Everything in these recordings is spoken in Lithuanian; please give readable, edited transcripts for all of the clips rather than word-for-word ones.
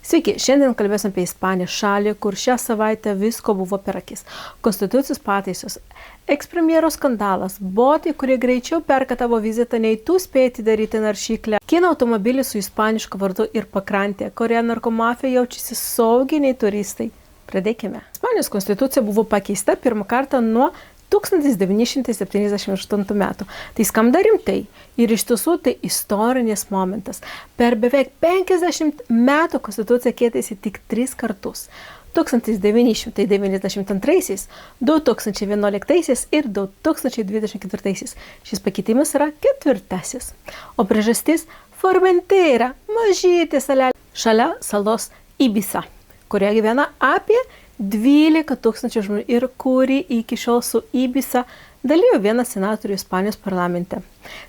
Sveiki, šiandien kalbėsim apie Ispaniją, šalį, kur šią savaitę visko buvo per akis. Konstitucijos pataisos, ekspremjero skandalas, botai, kurie greičiau perka tavo vizitą, nei tu spėti daryti naršyklę, kino automobilį su ispanišku vardu ir pakrantė, kurioje narkomafija jaučiasi saugiai nei turistai. Pradėkime. Ispanijos konstitucija buvo pakeista pirmą kartą nuo 1978 metų. Tai skamba rimtai ir iš tiesų tai istorinis momentas. Per beveik 50 metų konstitucija keitėsi tik 3 kartus. 1992, 2011 ir 2024. Šis pakeitimas yra 4. O priežastis – Formentera, mažytė salelė šalia salos Ibiza, kurioje gyvena apie 12 000 žmonių ir kuri iki šiol su Ibiza dalyjo vieną senatorių Ispanijos parlamente.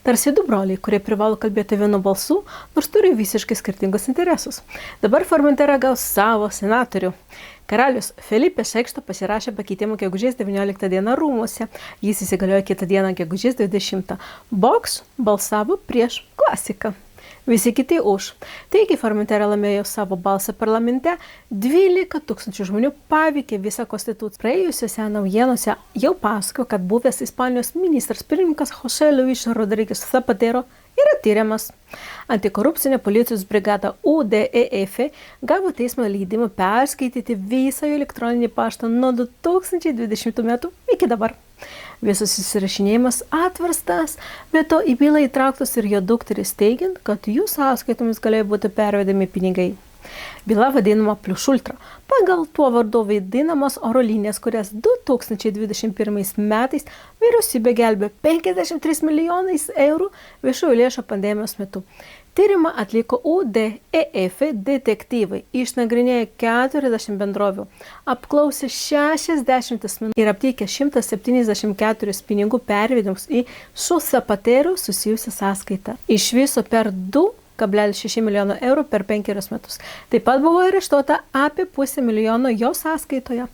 Tarsi du broliai, kurie privalo kalbėti vienu balsu, nors turi visiškai skirtingus interesus. Dabar Formentera gaus savo senatorių. Karalius Felipe VI pasirašė pakeitimą gegužės 19 dieną rūmuose. Jis įsigaliojo kitą dieną gegužės 20. Vox balsavo prieš klasiką. Visi kiti už. Taigi Formentera laimėjo savo balsą parlamente, 12 000 žmonių paveikė visą konstituciją. Praėjusiuose naujienose jau pasakojo, kad buvęs Ispanijos ministras pirmininkas José Luis Rodríguez Zapatero yra tyriamas. Antikorupcinė policijos brigada UDEF gavo teismo leidimą perskaityti visą jų elektroninį paštą nuo 2020 metų iki dabar. Visas susirašinėjimas atverstas, bet to į bylą įtrauktos ir jo dukteris teigiant, kad jų sąskaitomis galėjo būti pervedami pinigai. Byla vadinama Plus Ultra, pagal tuo vardu vaidinamos oro linijas, kurias 2021 metais vyriausybė gelbėjo 53 milijonais eurų viešųjų lėšų pandemijos metu. Tyrimą atliko UDEF detektyvai, išnagrinėjo 40 bendrovių, apklausė 60 asmenų ir aptikė 174 pinigų pervedimus į su Zapatero susijusią sąskaitą. Iš viso per 2,6 milijono eurų per 5 metus. Taip pat buvo areštuota apie 500 milijono jo sąskaitoje.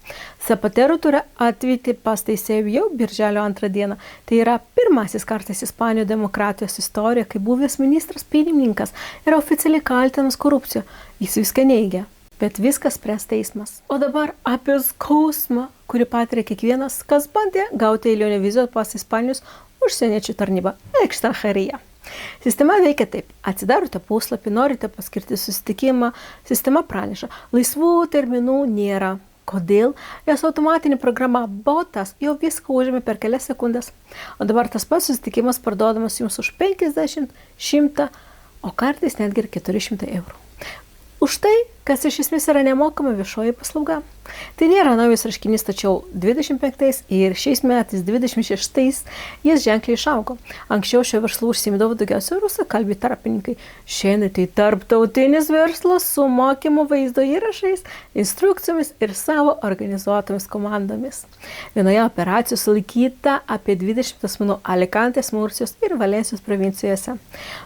Zapatero turi atvykti pas teisėjų jau birželio 2 dieną. Tai yra pirmasis kartas Ispanijos demokratijos istorijoje, kai buvęs ministras pirmininkas yra oficialiai kaltinamas korupcija. Jis viską neigia, bet viskas spręs teismas. O dabar apie skausmą, kurį patiria kiekvienas, kas bandė gauti eilinę vizą pas Ispanijos užsieniečių tarnybą Extranjería. Sistema veikia taip. Atsidarote puslapį, norite paskirti susitikimą, sistema praneša. Laisvų terminų nėra. Kodėl? Nes automatinė programa botas jau viską užėmė per kelias sekundės. O dabar tas pats susitikimas parduodamas jums už 50, 100, o kartais netgi ir 400 eurų. Už tai, kas iš esmės yra nemokama viešoji paslauga. Tai nėra naujas reiškinys, tačiau 25 ir šiais metais 26 jis ženkliai išaugo. Anksčiau šio verslu užsiimdavo daugiausia rusakalbiai tarpininkai. Šiandien tai tarptautinis verslas su mokymo vaizdo įrašais, instrukcijomis ir savo organizuotomis komandomis. Vienoje operacijų sulaikyta apie 20 asmenų Alicantės, Mursijos ir Valensijos provincijose.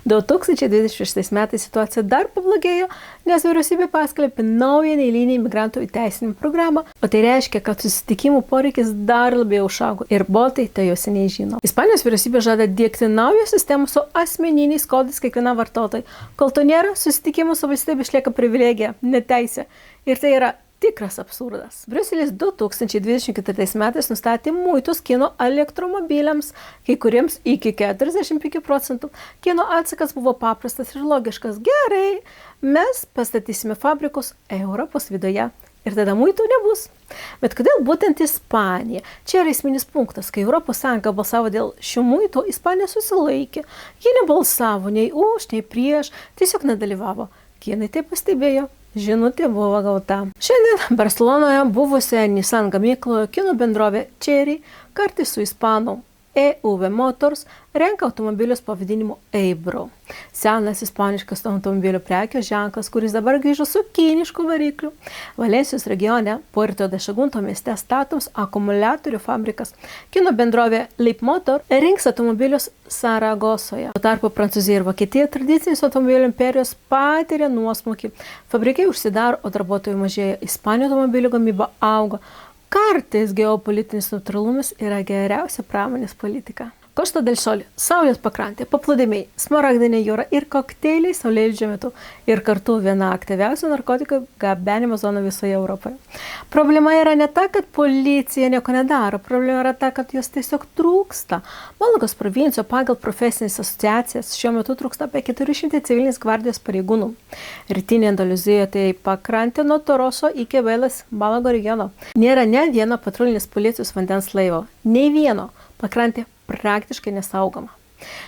2026 metais situacija dar pablogėjo, nes vyriausybė paskelbė naują neeilinį imigrantų įteisinimo programą, o tai reiškia, kad susitikimų poreikis dar labiau išaugo ir botai tai jau seniai žino. Ispanijos vyriausybė žada diegti naują sistemą su asmeniniais kodais kiekvienam vartotojui. Kol to nėra, susitikimų su valstybė išlieka privilegija, neteisė. Ir tai yra tikras absurdas. Briuselis 2024 metais nustatė muitus kino elektromobiliams, kai kuriems iki 45%. Kino atsakas buvo paprastas ir logiškas. Gerai, mes pastatysime fabrikus Europos viduje ir tada muitų nebus. Bet kodėl būtent Ispanija? Čia yra esminis punktas. Kai Europos Sąjunga balsavo dėl šių muitų, Ispanija susilaikė. Ji nebalsavo nei už, nei prieš, tiesiog nedalyvavo. Kinai tai pastebėjo. Žinutė buvo gauta. Šiandien Barcelonoje buvusioje Nissan gamykloje kino bendrovė Chery kartu su ispanų EUV Motors renka automobilius pavadinimu Ebro. Senas ispaniškas automobilių prekės ženklas, kuris dabar grįžo su kinišku varikliu. Valensijos regione Puerto de Sagunto mieste statoms akumuliatorių fabrikas. Kino bendrovė Leapmotor rinks automobilius Saragosoje. Tuo tarpu Prancūzija ir Vokietija tradicinis automobilių imperijos patiria nuosmukį. Fabrikai užsidaro, o darbuotojų mažėja. Ispanijos automobilių gamyba auga. Kartais geopolitinis neutralumas yra geriausia pramonės politika. Costa del Sol, saulės pakrantė, paplūdimiai, smaragdinė jūra ir kokteiliai saulėlydžio metu. Ir kartu viena aktyviausių narkotikų gabenimo zonų visoje Europoje. Problema yra ne ta, kad policija nieko nedaro, problema yra ta, kad jos tiesiog trūksta. Malagos provincijoje pagal profesinės asociacijas šiuo metu trūksta apie 400 civilinės gvardijos pareigūnų. Rytinė Andalūzijoje tai pakrantė nuo Toroso iki Veilas Malago regiono. Nėra ne vieno patrulinės policijos vandens laivo, nei vieno. Pakrantė praktiškai nesaugoma.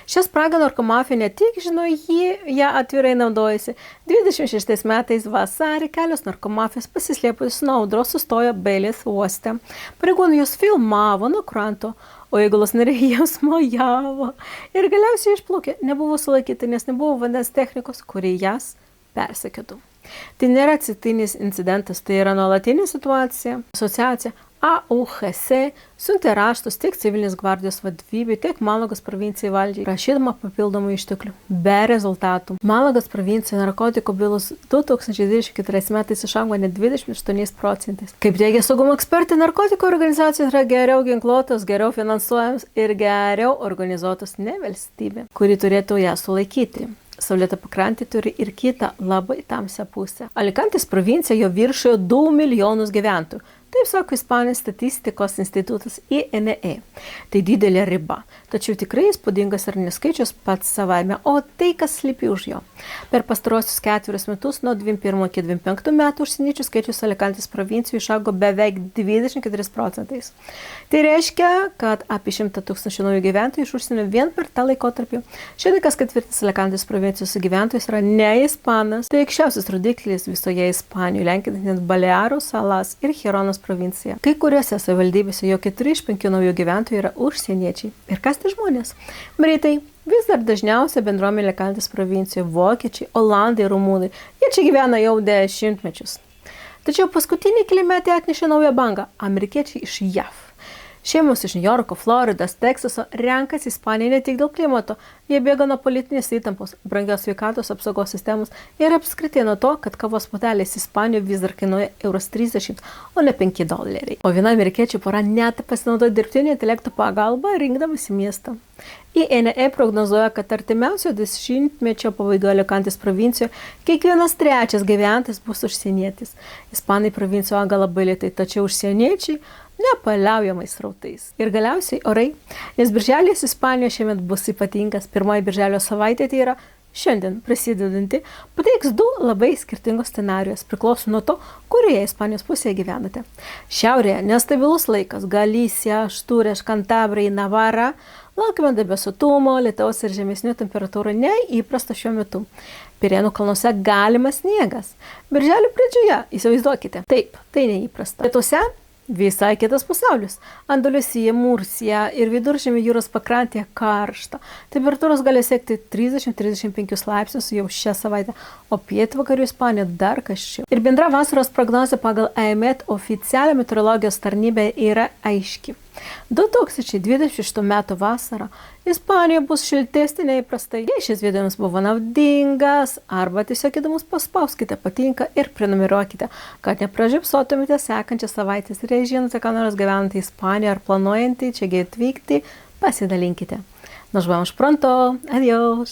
Šią spragą narkomafija ne tik žino, ją atvirai naudojasi. 26 metais vasarį kelios narkomafijos pasislėpusios nuo audros sustojo Beilės uoste. Pareigūnai jos filmavo nuo kranto, o įgulos nariai jiems mojavo. Ir galiausiai išplaukė, nebuvo sulaikyti, nes nebuvo vandens technikos, kuri jas persekiotų. Tai nėra atsitiktinis incidentas, tai yra nuolatinė situacija. Asociacija AUHC siuntė raštus tiek civilinės gvardijos vadovybei, tiek Malagos provincijai valdžiai, prašydama papildomų išteklių. Be rezultatų. Malagos provincijoje narkotikų bylos 2024 metais išaugo net 28%. Kaip teigia saugumo ekspertai, narkotikų organizacijos yra geriau ginkluotos, geriau finansuojamos ir geriau organizuotos ne valstybė, kuri turėtų ją sulaikyti. Saulėta pakrantė turi ir kitą labai tamsią pusę. Alicantės provincija jo viršijo 2 milijonus gyventojų. Taip sako Ispanijos statistikos institutas INE. Tai didelė riba. Tačiau tikrai įspūdingas ir neskaičius pats savaime, o tai, kas slypi už jo. Per pastarosius 4 metus, nuo 21 iki 25 metų, užsieniečių skaičius Alicantės provincijoje išaugo beveik 24%. Tai reiškia, kad apie 100 000 naujų gyventojų iš užsienio vien per tą laikotarpį. Šiandien kas ketvirtas Alicantės provincijos gyventojas yra ne ispanas. Tai aukščiausias rodiklis visoje Ispanijoje, lenkinant net Balearų salas ir Gironos provincija. Kai kuriuose savivaldybėse jo 4 iš 5 naujų gyventojų yra užsieniečiai. Ir kas tai žmonės? Britai, vis dar dažniausia bendruomenė Alicantės provincijoje, vokiečiai, olandai, rumūnai. Jie čia gyvena jau 10 metus. Tačiau paskutiniai keli metai atnešė naują bangą – amerikiečiai iš JAV. Šeimos iš New Yorko, Floridos, Teksaso renkasi Ispaniją ne tik dėl klimato, jie bėga nuo politinės įtampos, brangios sveikatos apsaugos sistemos ir apskritai nuo to, kad kavos puodelis Ispanijoje vis dar kainuoja €30, o ne $5. O viena amerikiečių pora net pasinaudojo dirbtinio intelekto pagalba rinkdamasi miestą. INE prognozuoja, kad artimiausio 10-mečio pabaigoje Alicantės provincijoje kiekvienas 3 gyventojas bus užsienietis. Ispanai provincijoje auga labai lėtai, tačiau užsieniečiai nepaliaujamais srautais. Ir galiausiai orai, nes birželis Ispanijoje šiemet bus ypatingas. Pirmoji birželio savaitė tai yra šiandien prasidedanti, pateiks 2 labai skirtingos scenarijos, priklauso nuo to, kurioje Ispanijos pusėje gyvenate. Šiaurėje nestabilus laikas, Galicija, Štūrės, Kantabrai, Navara, laukime debesuotumo, lietaus ir žemesnių temperatūrų neįprasta šiuo metu. Pirėnų kalnuose galimas sniegas. Birželio pradžioje, įsivaizduokite, taip, tai neįprasta. Pietuose visai kitas pasaulis. Andalūzija, Mursija ir Viduržemio jūros pakrantėje karšta. Temperatūros gali siekti 30-35 laipsnius jau šią savaitę, o pietvakarių Ispanija dar karščiau. Ir bendra vasaros prognozė pagal AEMET oficialią meteorologijos tarnybę yra aiški. 2026 metų vasarą Ispanijoje bus šiltesnė nei įprastai. Jei šis video jums buvo naudingas arba tiesiog įdomus, paspauskite patinka ir prenumeruokite, kad nepražiopsotumėte sekančią savaitės. Ir jei žinote, ką nors gyvenate Ispanijoje ar planuojantį čia atvykti, pasidalinkite. Nos vemos pronto. Adiós.